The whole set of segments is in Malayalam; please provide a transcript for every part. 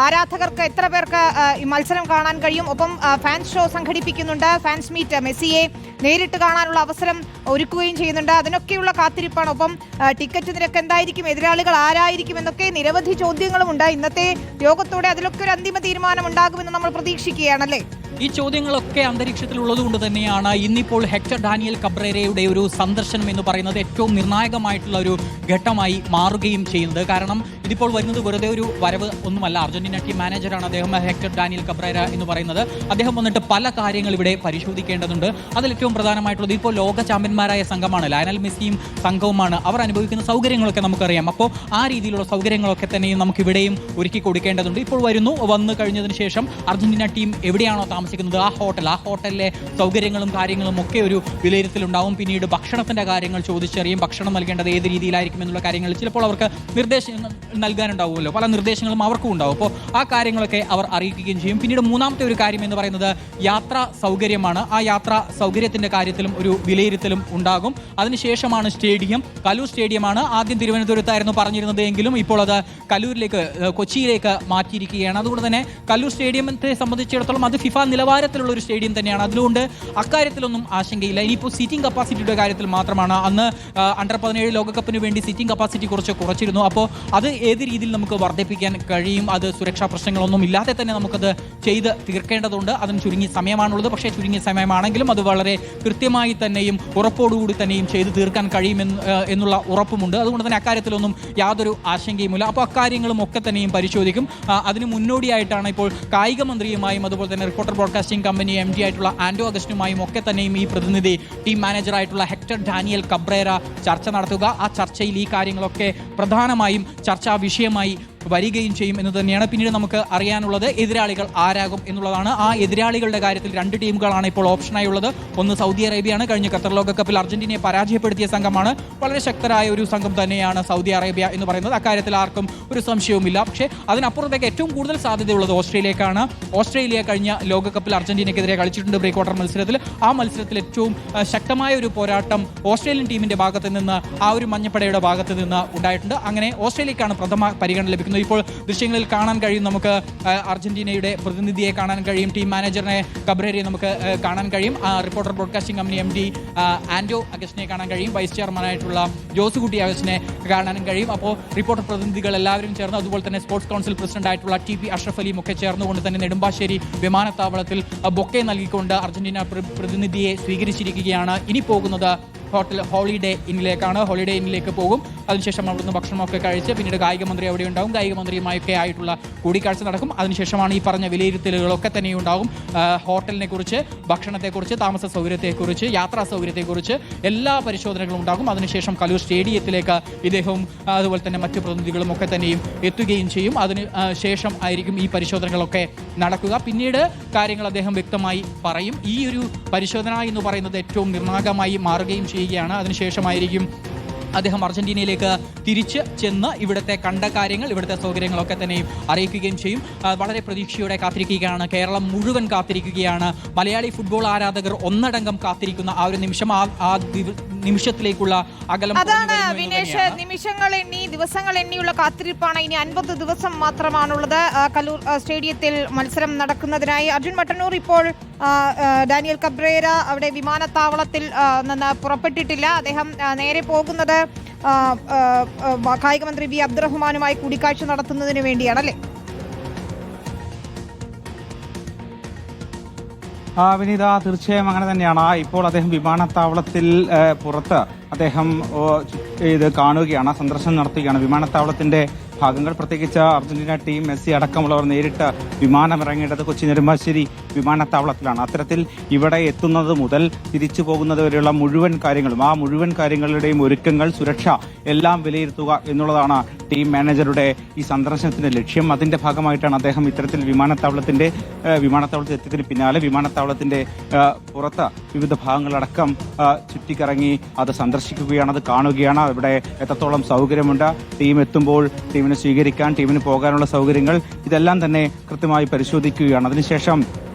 ആരാധകർക്ക് എത്ര പേർക്ക് ഈ മത്സരം കാണാൻ കഴിയും? ഒപ്പം ഫാൻസ് ഷോ സംഘടിപ്പിക്കുന്നുണ്ട്, ഫാൻസ് മീറ്റ്, മെസ്സിയെ നേരിട്ട് കാണാനുള്ള അവസരം ഒരുക്കുകയും ചെയ്യുന്നുണ്ട്. അതിനൊക്കെയുള്ള കാത്തിരിപ്പാണ്. ഒപ്പം ടിക്കറ്റ് നിരക്ക് എന്തായിരിക്കും, എതിരാളികൾ ആരായിരിക്കും എന്നൊക്കെ നിരവധി ചോദ്യങ്ങളുമുണ്ട്. ഇന്നത്തെ യോഗത്തോടെ അതിലൊക്കെ ഒരു അന്തിമ തീരുമാനം ഉണ്ടാകുമെന്ന് നമ്മൾ പ്രതീക്ഷിക്കുകയാണല്ലേ? ഈ ചോദ്യങ്ങളൊക്കെ അന്തരീക്ഷത്തിലുള്ളത് കൊണ്ട് തന്നെയാണ് ഇന്നിപ്പോൾ ഹെക്ടർ ഡാനിയൽ കബ്രേരയുടെ ഒരു സന്ദർശനം എന്ന് പറയുന്നത് ഏറ്റവും നിർണായകമായിട്ടുള്ള ഒരു ഘട്ടമായി മാറുകയും ചെയ്യുന്നത്. കാരണം ഇതിപ്പോൾ വരുന്നത് വെറുതെ ഒരു വരവ് ഒന്നുമല്ല. അർജന്റീന ടീം മാനേജറാണ് അദ്ദേഹം, ഹെക്ടർ ഡാനിയൽ കബ്രേര എന്ന് പറയുന്നത്. അദ്ദേഹം വന്നിട്ട് പല കാര്യങ്ങൾ ഇവിടെ പരിശോധിക്കേണ്ടതുണ്ട്. അതിലേറ്റവും പ്രധാനമായിട്ടുള്ളത് ഇപ്പോൾ ലോക ചാമ്പ്യന്മാരായ സംഘമാണ്, ലയണൽ മെസ്സിയും സംഘവുമാണ്. അവർ അനുഭവിക്കുന്ന സൗകര്യങ്ങളൊക്കെ നമുക്കറിയാം. അപ്പോൾ ആ രീതിയിലുള്ള സൗകര്യങ്ങളൊക്കെ തന്നെയും നമുക്ക് ഇവിടെയും ഒരുക്കി കൊടുക്കേണ്ടതുണ്ട്. ഇപ്പോൾ വന്നു കഴിഞ്ഞതിന് ശേഷം അർജന്റീന ടീം എവിടെയാണോ താമസിക്കുന്നത് ആ ഹോട്ടലിലെ സൗകര്യങ്ങളും കാര്യങ്ങളും ഒക്കെ ഒരു വിലയിരുത്തലുണ്ടാവും. പിന്നീട് ഭക്ഷണത്തിന്റെ കാര്യങ്ങൾ ചോദിച്ചറിയും. ഭക്ഷണം നൽകേണ്ടത് ഏത് രീതിയിലായിരിക്കും എന്നുള്ള കാര്യങ്ങൾ ചിലപ്പോൾ അവർക്ക് നിർദ്ദേശങ്ങൾ നൽകാനുണ്ടാവുമല്ലോ, പല നിർദ്ദേശങ്ങളും അവർക്കും ഉണ്ടാവും. അപ്പോൾ ആ കാര്യങ്ങളൊക്കെ അവർ അറിയിക്കുകയും ചെയ്യും. പിന്നീട് മൂന്നാമത്തെ ഒരു കാര്യം എന്ന് പറയുന്നത് യാത്രാ സൗകര്യമാണ്. ആ യാത്രാ സൗകര്യത്തിന്റെ കാര്യത്തിലും ഒരു വിലയിരുത്തലും ഉണ്ടാകും. അതിനുശേഷമാണ് സ്റ്റേഡിയം. കലൂർ സ്റ്റേഡിയമാണ് ആദ്യം തിരുവനന്തപുരത്തായിരുന്നു പറഞ്ഞിരുന്നത് എങ്കിലും ഇപ്പോൾ അത് കൊച്ചിയിലേക്ക് മാറ്റിയിരിക്കുകയാണ്. അതുകൊണ്ട് തന്നെ കലൂർ സ്റ്റേഡിയത്തെ സംബന്ധിച്ചിടത്തോളം അത് ഫിഫ നിലവാരത്തിലുള്ള ഒരു സ്റ്റേഡിയം തന്നെയാണ്. അതുകൊണ്ട് അക്കാര്യത്തിലൊന്നും ആശങ്കയില്ല. ഇനിയിപ്പോൾ സീറ്റിംഗ് കപ്പാസിറ്റിയുടെ കാര്യത്തിൽ മാത്രമാണ്. അന്ന് അണ്ടർ-17 ലോകകപ്പിന് വേണ്ടി സീറ്റിംഗ് കപ്പാസിറ്റി കുറച്ചിരുന്നു. അപ്പോൾ അത് ഏത് രീതിയിൽ നമുക്ക് വർദ്ധിപ്പിക്കാൻ കഴിയും, അത് സുരക്ഷാ പ്രശ്നങ്ങളൊന്നും ഇല്ലാതെ തന്നെ നമുക്കത് ചെയ്ത് തീർക്കേണ്ടതുണ്ട്. അതിന് ചുരുങ്ങിയ സമയമാണുള്ളത്. പക്ഷേ ചുരുങ്ങിയ സമയമാണെങ്കിലും അത് വളരെ കൃത്യമായി തന്നെയും ഉറപ്പോടുകൂടി തന്നെയും ചെയ്ത് തീർക്കാൻ എന്നുള്ള ഉറപ്പുമുണ്ട്. അതുകൊണ്ട് തന്നെ അക്കാര്യത്തിലൊന്നും യാതൊരു ആശങ്കയുമില്ല. അപ്പോൾ അക്കാര്യങ്ങളും ഒക്കെ തന്നെയും പരിശോധിക്കും. അതിന് മുന്നോടിയായിട്ടാണ് ഇപ്പോൾ കായിക മന്ത്രിയുമായും അതുപോലെ തന്നെ റിപ്പോർട്ടർ ബ്രോഡ്കാസ്റ്റിംഗ് കമ്പനി MD ആയിട്ടുള്ള ആൻഡോ അഗസ്റ്റിനുമായും ഒക്കെ തന്നെയും ഈ പ്രതിനിധി ടീം മാനേജറായിട്ടുള്ള ഹെക്ടർ ഡാനിയൽ കബ്രേര ചർച്ച നടത്തുക. ആ ചർച്ചയിൽ ഈ കാര്യങ്ങളൊക്കെ പ്രധാനമായും ചർച്ചാ വിഷയമായി വരികയും ചെയ്യും എന്ന് തന്നെയാണ്. പിന്നീട് നമുക്ക് അറിയാനുള്ളത് എതിരാളികൾ ആരാകും എന്നുള്ളതാണ്. ആ എതിരാളികളുടെ കാര്യത്തിൽ 2 ടീമുകളാണ് ഇപ്പോൾ ഓപ്ഷനായി ഉള്ളത്. ഒന്ന് സൗദി അറേബ്യയാണ്. കഴിഞ്ഞ ഖത്തർ ലോകകപ്പിൽ അർജന്റീനയെ പരാജയപ്പെടുത്തിയ സംഘമാണ്. വളരെ ശക്തരായ ഒരു സംഘം തന്നെയാണ് സൗദി അറേബ്യ എന്ന് പറയുന്നത്. അക്കാര്യത്തിൽ ആർക്കും ഒരു സംശയവുമില്ല. പക്ഷേ അതിനപ്പുറത്തേക്ക് ഏറ്റവും കൂടുതൽ സാധ്യതയുള്ളത് ഓസ്ട്രേലിയക്കാണ്. ഓസ്ട്രേലിയ കഴിഞ്ഞ ലോകകപ്പിൽ അർജന്റീനയ്ക്കെതിരെ കളിച്ചിട്ടുണ്ട് പ്രീ ക്വാർട്ടർ മത്സരത്തിൽ. ആ മത്സരത്തിൽ ഏറ്റവും ശക്തമായ ഒരു പോരാട്ടം ഓസ്ട്രേലിയൻ ടീമിന്റെ ഭാഗത്ത് നിന്ന്, ആ ഒരു മഞ്ഞപ്പടയുടെ ഭാഗത്ത് നിന്ന് ഉണ്ടായിട്ടുണ്ട്. അങ്ങനെ ഓസ്ട്രേലിയക്കാണ് പ്രഥമ പരിഗണന ലഭിക്കുന്നത്. ഇപ്പോൾ ദൃശ്യങ്ങളിൽ കാണാൻ കഴിയും, നമുക്ക് അർജന്റീനയുടെ പ്രതിനിധിയെ കാണാൻ കഴിയും, ടീം മാനേജറിനെ കബ്രേരയെ നമുക്ക് കാണാൻ കഴിയും, റിപ്പോർട്ടർ ബ്രോഡ്കാസ്റ്റിംഗ് കമ്പനി MD ആൻഡോ അഗസ്റ്റിനെ കാണാൻ കഴിയും, വൈസ് ചെയർമാനായിട്ടുള്ള ജോസുകുട്ടി അഗസ്റ്റിനെ കാണാനും കഴിയും. അപ്പോൾ റിപ്പോർട്ടർ പ്രതിനിധികൾ എല്ലാവരും ചേർന്ന്, അതുപോലെ തന്നെ സ്പോർട്സ് കൗൺസിൽ പ്രസിഡന്റ് ആയിട്ടുള്ള TP അഷ്റഫ് അലിയും ഒക്കെ ചേർന്നുകൊണ്ട് തന്നെ നെടുമ്പാശ്ശേരി വിമാനത്താവളത്തിൽ ബൊക്കെ നൽകിക്കൊണ്ട് അർജന്റീന പ്രതിനിധിയെ സ്വീകരിച്ചിരിക്കുകയാണ്. ഇനി പോകുന്നത് ഹോളിഡേ ഇന്നിലേക്കാണ്. ഹോളിഡേ ഇന്നിലേക്ക് പോകും. അതിനുശേഷം അവിടുന്ന് ഭക്ഷണമൊക്കെ കഴിച്ച് പിന്നീട് കായിക മന്ത്രി അവിടെ ഉണ്ടാവും. കായിക മന്ത്രിയുമായൊക്കെ ആയിട്ടുള്ള കൂടിക്കാഴ്ച നടക്കും. അതിനുശേഷമാണ് ഈ പറഞ്ഞ വിലയിരുത്തലുകളൊക്കെ തന്നെ ഉണ്ടാകും. ഹോട്ടലിനെ കുറിച്ച്, ഭക്ഷണത്തെക്കുറിച്ച്, താമസ സൗകര്യത്തെക്കുറിച്ച്, യാത്രാ സൗകര്യത്തെക്കുറിച്ച് എല്ലാ പരിശോധനകളും ഉണ്ടാകും. അതിനുശേഷം കലൂർ സ്റ്റേഡിയത്തിലേക്ക് ഇദ്ദേഹവും അതുപോലെ തന്നെ മറ്റു പ്രതിനിധികളും ഒക്കെ തന്നെയും എത്തുകയും ചെയ്യും. അതിന് ശേഷം ആയിരിക്കും ഈ പരിശോധനകളൊക്കെ നടക്കുക. പിന്നീട് കാര്യങ്ങൾ അദ്ദേഹം വ്യക്തമായി പറയും. ഈ ഒരു പരിശോധന എന്ന് പറയുന്നത് ഏറ്റവും നിർണായകമായി മാറുകയും ചെയ്യുകയാണ്. അതിനുശേഷമായിരിക്കും അദ്ദേഹം അർജന്റീനയിലേക്ക് തിരിച്ച് ചെന്ന് ഇവിടുത്തെ കണ്ട കാര്യങ്ങൾ, ഇവിടുത്തെ സൗകര്യങ്ങളൊക്കെ തന്നെയും അറിയിക്കുകയും ചെയ്യും. വളരെ പ്രതീക്ഷയോടെ കാത്തിരിക്കുകയാണ് കേരളം മുഴുവൻ കാത്തിരിക്കുകയാണ്. മലയാളി ഫുട്ബോൾ ആരാധകർ ഒന്നടങ്കം കാത്തിരിക്കുന്ന ആ ഒരു നിമിഷം, ആ നിമിഷത്തിലേക്കുള്ള അകലം. അതാണ് വിനേഷ്, നിമിഷങ്ങൾ എണ്ണി, ദിവസങ്ങൾ എണ്ണിയുള്ള കാത്തിരിപ്പാണ്. ഇനി 50 ദിവസം മാത്രമാണുള്ളത് കലൂർ സ്റ്റേഡിയത്തിൽ മത്സരം നടക്കുന്നതിനായി. അർജുൻ മട്ടന്നൂർ, ഇപ്പോൾ ഡാനിയൽ കബ്രേര അവിടെ വിമാനത്താവളത്തിൽ നിന്ന് പുറപ്പെട്ടിട്ടില്ല. അദ്ദേഹം നേരെ പോകുന്നത് കായിക മന്ത്രി വി അബ്ദുറഹ്മാനുമായി കൂടിക്കാഴ്ച നടത്തുന്നതിന് വേണ്ടിയാണല്ലേ? വിനീത, തീർച്ചയായും അങ്ങനെ തന്നെയാണ്. ഇപ്പോൾ അദ്ദേഹം വിമാനത്താവളത്തിൽ പുറത്ത് അദ്ദേഹം ഇത് കാണുകയാണ്, സന്ദർശനം നടത്തുകയാണ്. വിമാനത്താവളത്തിന്റെ ഭാഗങ്ങൾ, പ്രത്യേകിച്ച് അർജന്റീന ടീം, മെസ്സി അടക്കമുള്ളവർ നേരിട്ട് വിമാനം ഇറങ്ങേണ്ടത് കൊച്ചി നെടുമ്പാശ്ശേരി വിമാനത്താവളത്തിലാണ്. അത്തരത്തിൽ ഇവിടെ എത്തുന്നത് മുതൽ തിരിച്ചു പോകുന്നത് വരെയുള്ള മുഴുവൻ കാര്യങ്ങളും, ആ മുഴുവൻ കാര്യങ്ങളുടെയും ഒരുക്കങ്ങൾ, സുരക്ഷ എല്ലാം വിലയിരുത്തുക എന്നുള്ളതാണ് ടീം മാനേജറുടെ ഈ സന്ദർശനത്തിന്റെ ലക്ഷ്യം. അതിന്റെ ഭാഗമായിട്ടാണ് അദ്ദേഹം ഇത്തരത്തിൽ വിമാനത്താവളത്തിൽ എത്തിയതിന് പിന്നാലെ വിമാനത്താവളത്തിന്റെ പുറത്ത് വിവിധ ഭാഗങ്ങളടക്കം ചുറ്റിക്കറങ്ങി അത് സന്ദർശിക്കുകയാണ്, അത് കാണുകയാണ്. ഇവിടെ എത്രത്തോളം സൗകര്യമുണ്ട്, ടീം എത്തുമ്പോൾ ടീമിനെ സ്വീകരിക്കാൻ, ടീമിന് പോകാനുള്ള സൗകര്യങ്ങൾ, ഇതെല്ലാം തന്നെ കൃത്യമായി പരിശോധിക്കുകയാണ്. അതിനുശേഷം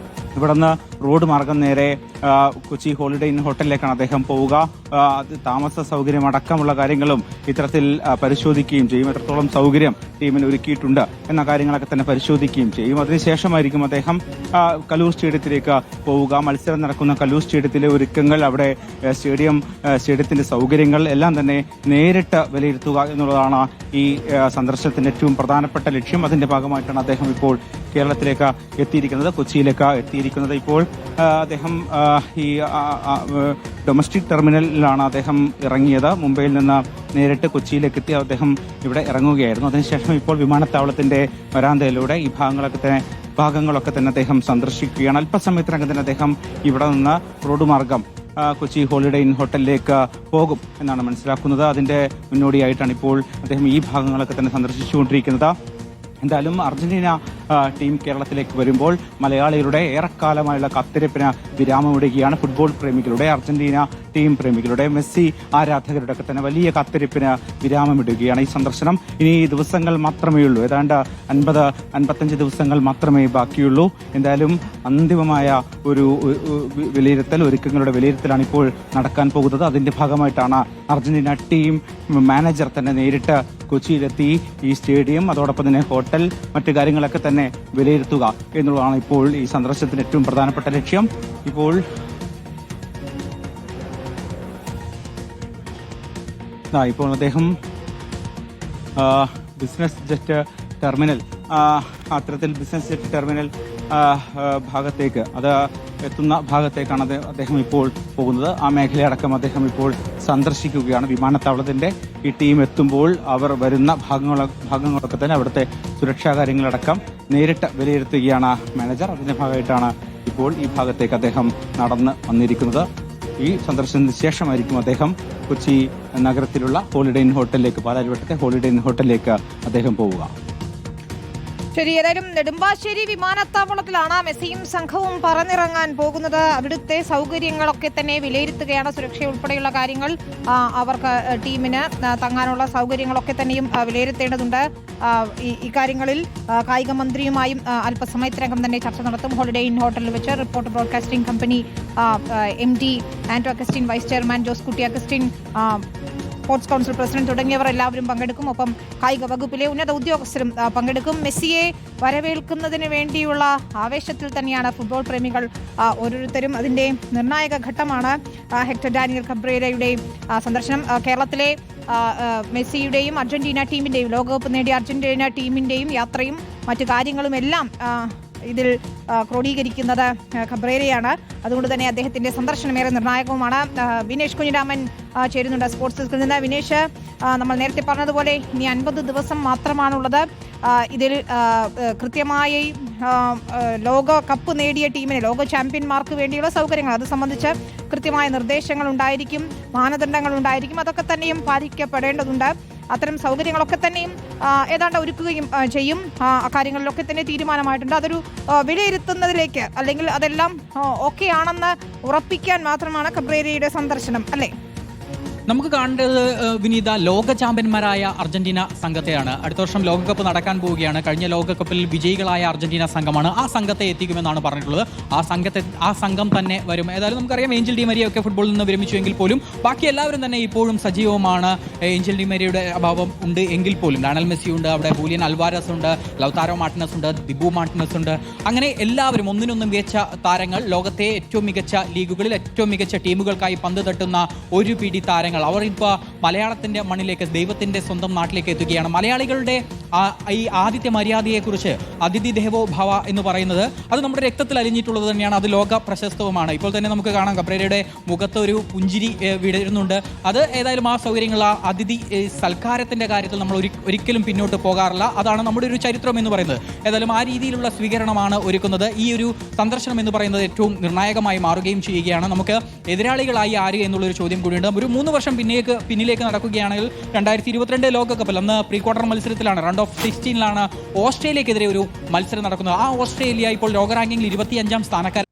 ഇവിടുന്ന് റോഡ് മാർഗം നേരെ കൊച്ചി ഹോളിഡേ ഇൻ ഹോട്ടലിലേക്കാണ് അദ്ദേഹം പോവുക. താമസ സൗകര്യം അടക്കമുള്ള കാര്യങ്ങളും ഇത്തരത്തിൽ പരിശോധിക്കുകയും ചെയ്യും. എത്രത്തോളം സൗകര്യം ടീമിന് ഒരുക്കിയിട്ടുണ്ട് എന്ന കാര്യങ്ങളൊക്കെ തന്നെ പരിശോധിക്കുകയും ചെയ്യും. അതിനുശേഷമായിരിക്കും അദ്ദേഹം കലൂർ സ്റ്റേഡിയത്തിലേക്ക് പോവുക. മത്സരം നടക്കുന്ന കലൂർ സ്റ്റേഡിയത്തിലെ ഒരുക്കങ്ങൾ, അവിടെ സ്റ്റേഡിയത്തിന്റെ സൗകര്യങ്ങൾ എല്ലാം തന്നെ നേരിട്ട് വിലയിരുത്തുക എന്നുള്ളതാണ് ഈ സന്ദർശനത്തിന്റെ ഏറ്റവും പ്രധാനപ്പെട്ട ലക്ഷ്യം. അതിന്റെ ഭാഗമായിട്ടാണ് അദ്ദേഹം ഇപ്പോൾ കേരളത്തിലേക്ക് എത്തിയിരിക്കുന്നത്, കൊച്ചിയിലേക്ക് എത്തിയിരിക്കുന്നത്. ഇപ്പോൾ അദ്ദേഹം ഈ ഡൊമസ്റ്റിക് ടെർമിനലിലാണ് അദ്ദേഹം ഇറങ്ങിയത്. മുംബൈയിൽ നിന്ന് നേരിട്ട് കൊച്ചിയിലേക്ക് എത്തി അദ്ദേഹം ഇവിടെ ഇറങ്ങുകയായിരുന്നു. അതിനുശേഷം ഇപ്പോൾ വിമാനത്താവളത്തിന്റെ വരാന്തയിലൂടെ ഈ ഭാഗങ്ങളൊക്കെ തന്നെ അദ്ദേഹം സന്ദർശിക്കുകയാണ്. അല്പസമയത്തിനകം തന്നെ അദ്ദേഹം ഇവിടെ നിന്ന് റോഡ് മാർഗം കൊച്ചി ഹോളിഡേ ഇൻ ഹോട്ടലിലേക്ക് പോകും എന്നാണ് മനസ്സിലാക്കുന്നത്. അതിന്റെ മുന്നോടിയായിട്ടാണ് ഇപ്പോൾ അദ്ദേഹം ഈ ഭാഗങ്ങളൊക്കെ തന്നെ സന്ദർശിച്ചുകൊണ്ടിരിക്കുന്നത്. എന്തായാലും അർജന്റീന ടീം കേരളത്തിലേക്ക് വരുമ്പോൾ മലയാളികളുടെ ഏറെക്കാലമായുള്ള കാത്തിരിപ്പിന് വിരാമമിടുകയാണ്. ഫുട്ബോൾ പ്രേമികളുടെ, അർജന്റീന ടീം പ്രേമികളുടെ, മെസ്സി ആരാധകരുടെ ഒക്കെ തന്നെ വലിയ കാത്തിരിപ്പിന് വിരാമമിടുകയാണ് ഈ സന്ദർശനം. ഇനി ദിവസങ്ങൾ മാത്രമേ ഉള്ളൂ, ഏതാണ്ട് 50-55 ദിവസങ്ങൾ മാത്രമേ ബാക്കിയുള്ളൂ. എന്തായാലും അന്തിമമായ ഒരു ഒരുക്കങ്ങളുടെ വിലയിരുത്തലാണ് ഇപ്പോൾ നടക്കാൻ പോകുന്നത്. അതിന്റെ ഭാഗമായിട്ടാണ് അർജന്റീന ടീം മാനേജർ തന്നെ നേരിട്ട് കൊച്ചിയിലെത്തി ഈ സ്റ്റേഡിയം, അതോടൊപ്പം തന്നെ ഹോട്ടൽ, മറ്റു കാര്യങ്ങളൊക്കെ തന്നെ വിലയിരുത്തുക എന്നുള്ളതാണ് ഇപ്പോൾ ഈ സന്ദർശനത്തിന് ഏറ്റവും പ്രധാനപ്പെട്ട ലക്ഷ്യം. ഇപ്പോൾ അദ്ദേഹം ബിസിനസ് ജെറ്റ് ടെർമിനൽ, അത്തരത്തിൽ ബിസിനസ് ജെറ്റ് ടെർമിനൽ ഭാഗത്തേക്ക്, അത് എത്തുന്ന ഭാഗത്തേക്കാണ് അദ്ദേഹം ഇപ്പോൾ പോകുന്നത്. ആ മേഖലയടക്കം അദ്ദേഹം ഇപ്പോൾ സന്ദർശിക്കുകയാണ്. വിമാനത്താവളത്തിന്റെ ഈ ടീം എത്തുമ്പോൾ അവർ വരുന്ന ഭാഗങ്ങളൊക്കെ തന്നെ അവിടുത്തെ സുരക്ഷാ കാര്യങ്ങളടക്കം നേരിട്ട് വിലയിരുത്തുകയാണ് മാനേജർ. അതിന്റെ ഭാഗമായിട്ടാണ് ഇപ്പോൾ ഈ ഭാഗത്തേക്ക് അദ്ദേഹം നടന്ന് വന്നിരിക്കുന്നത്. ഈ സന്ദർശനത്തിന് ശേഷമായിരിക്കും അദ്ദേഹം കൊച്ചി നഗരത്തിലുള്ള ഹോളിഡേ ഇൻ ഹോട്ടലിലേക്ക്, പാലാരിവട്ടത്തെ ഹോളിഡേ ഇൻ ഹോട്ടലിലേക്ക് അദ്ദേഹം പോവുക. ശരി, ഏതായാലും നെടുമ്പാശ്ശേരി വിമാനത്താവളത്തിലാണ് മെസ്സിയും സംഘവും പറന്നിറങ്ങാൻ പോകുന്നത്. അവിടുത്തെ സൗകര്യങ്ങളൊക്കെ തന്നെ വിലയിരുത്തുകയാണ്. സുരക്ഷ ഉൾപ്പെടെയുള്ള കാര്യങ്ങൾ, അവർക്ക് ടീമിന് തങ്ങാനുള്ള സൗകര്യങ്ങളൊക്കെ തന്നെയും വിലയിരുത്തേണ്ടതുണ്ട്. ഇക്കാര്യങ്ങളിൽ കായിക മന്ത്രിയുമായും അല്പസമയത്തിനകം തന്നെ ചർച്ച നടത്തും. ഹോളിഡേ ഇൻ ഹോട്ടലിൽ വെച്ച് reporter broadcasting company MD Anto Augustine, vice chairman Jose Kutty Augustine, sports council president തുടങ്ങിയവർ എല്ലാവരും പങ്കെടുക്കും. ഒപ്പം കായിക വകുപ്പിലെ ഉന്നത ഉദ്യോഗസ്ഥരും പങ്കെടുക്കും. മെസ്സിയെ വരവേൽക്കുന്നതിന് വേണ്ടിയുള്ള ആവേശത്തിൽ തന്നെയാണ് ഫുട്ബോൾ പ്രേമികൾ ഓരോരുത്തരും. അതിന്റെ നിർണായക ഘട്ടമാണ് ഹെക്ടർ ഡാനിയൽ കബ്രേരയുടെ സന്ദർശനം. കേരളത്തിലെ മെസ്സിയുടെയും അർജന്റീന ടീമിന്റെയും, ലോകകപ്പ് നേടിയ അർജന്റീന ടീമിന്റെയും യാത്രയും മറ്റു കാര്യങ്ങളും എല്ലാം ഇതിൽ ക്രോഡീകരിക്കുന്നത് കബ്രേരയാണ്. അതുകൊണ്ട് തന്നെ അദ്ദേഹത്തിന്റെ സന്ദർശനം ഏറെ നിർണായകവുമാണ്. വിനേഷ് കുഞ്ഞിരാമൻ ചേരുന്നുണ്ട് സ്പോർട്സ് ഡെസ്കിൽ നിന്ന്. വിനേഷ്, നമ്മൾ നേരത്തെ പറഞ്ഞതുപോലെ ഇനി 50 ദിവസം മാത്രമാണുള്ളത്. ഇതിൽ കൃത്യമായി ലോകകപ്പ് നേടിയ ടീമിന്, ലോക ചാമ്പ്യന്മാർക്ക് വേണ്ടിയുള്ള സൗകര്യങ്ങൾ, അത് സംബന്ധിച്ച് കൃത്യമായ നിർദ്ദേശങ്ങൾ ഉണ്ടായിരിക്കും, മാനദണ്ഡങ്ങൾ ഉണ്ടായിരിക്കും. അതൊക്കെ തന്നെയും പാലിക്കപ്പെടേണ്ടതുണ്ട്. അത്തരം സൗകര്യങ്ങളൊക്കെ തന്നെയും ഏതാണ്ട് ഒരുക്കുകയും ചെയ്യും. അക്കാര്യങ്ങളിലൊക്കെ തന്നെ തീരുമാനമായിട്ടുണ്ട്. അതൊരു വിലയിരുത്തുന്നതിലേക്ക്, അല്ലെങ്കിൽ അതെല്ലാം ഓക്കെ ആണെന്ന് ഉറപ്പിക്കാൻ മാത്രമാണ് കബ്രേരയുടെ സന്ദർശനം, അല്ലേ? നമുക്ക് കാണേണ്ടത് വിനീത, ലോക ചാമ്പ്യന്മാരായ അർജന്റീന സംഘത്തെയാണ്. അടുത്ത വർഷം ലോകകപ്പ് നടക്കാൻ പോവുകയാണ്. കഴിഞ്ഞ ലോകകപ്പിൽ വിജയികളായ അർജന്റീന സംഘമാണ്. ആ സംഘത്തെ എത്തിക്കുമെന്നാണ് പറഞ്ഞിട്ടുള്ളത്. ആ സംഘം തന്നെ വരും. ഏതായാലും നമുക്കറിയാം ഏഞ്ചൽ ഡി മരിയ ഒക്കെ ഫുട്ബോളിൽ നിന്ന് വിരമിച്ചുവെങ്കിൽ പോലും ബാക്കി എല്ലാവരും തന്നെ ഇപ്പോഴും സജീവമാണ്. ഏഞ്ചൽ ഡി മരിയയുടെ അഭാവം ഉണ്ട് എങ്കിൽ പോലും ലയണൽ മെസ്സി ഉണ്ട്, അവിടെ ഹൂലിയൻ അൽവാരസ് ഉണ്ട്, ലൗതാരോ മാർട്ടിനസ് ഉണ്ട്, ദിബു മാർട്ടിനസ് ഉണ്ട്. അങ്ങനെ എല്ലാവരും ഒന്നിനൊന്നും മികച്ച താരങ്ങൾ, ലോകത്തെ ഏറ്റവും മികച്ച ലീഗുകളിൽ ഏറ്റവും മികച്ച ടീമുകൾക്കായി പന്ത് തട്ടുന്ന ഒരു പിടി താരങ്ങൾ. അവർ ഇപ്പോൾ മലയാളത്തിന്റെ മണ്ണിലേക്ക്, ദൈവത്തിന്റെ സ്വന്തം നാട്ടിലേക്ക് എത്തുകയാണ്. മലയാളികളുടെ ഈ ആദിത്യ മര്യാദയെക്കുറിച്ച്, അതിഥി ദേവോ ഭവ എന്ന് പറയുന്നത് അത് നമ്മുടെ രക്തത്തിൽ അലിഞ്ഞിട്ടുള്ളത് തന്നെയാണ്. അത് ലോക പ്രശസ്തവുമാണ്. ഇപ്പോൾ തന്നെ നമുക്ക് കാണാം കബ്രേരയുടെ മുഖത്ത് ഒരു പുഞ്ചിരി വിടരുന്നുണ്ട്. അത് ഏതായാലും ആ സൗകര്യങ്ങൾ, ആ അതിഥി സൽക്കാരത്തിന്റെ കാര്യത്തിൽ നമ്മൾ ഒരിക്കലും പിന്നോട്ട് പോകാറില്ല. അതാണ് നമ്മുടെ ഒരു ചരിത്രം എന്ന് പറയുന്നത്. ഏതായാലും ആ രീതിയിലുള്ള സ്വീകരണമാണ് ഒരുക്കുന്നത്. ഈ ഒരു സന്ദർശനം എന്ന് പറയുന്നത് ഏറ്റവും നിർണായകമായി മാറുകയും ചെയ്യുകയാണ്. നമുക്ക് എതിരാളികളായി ആര് എന്നുള്ളൊരു ചോദ്യം കൂടിയുണ്ട്. ഒരു 3 വർഷം പിന്നിലേക്ക് നടക്കുകയാണെങ്കിൽ 2022 ലോകകപ്പിൽ, അന്ന് പ്രീ ക്വാർട്ടർ മത്സരത്തിലാണ്, റൗണ്ട് ഓഫ് 16ലാണ് ഓസ്ട്രേലിയക്കെതിരെ ഒരു മത്സരം നടക്കുന്നത്. ആ ഓസ്ട്രേലിയ ഇപ്പോൾ ലോക റാങ്കിങ്ങിൽ 25ാം സ്ഥാനക്കാർ.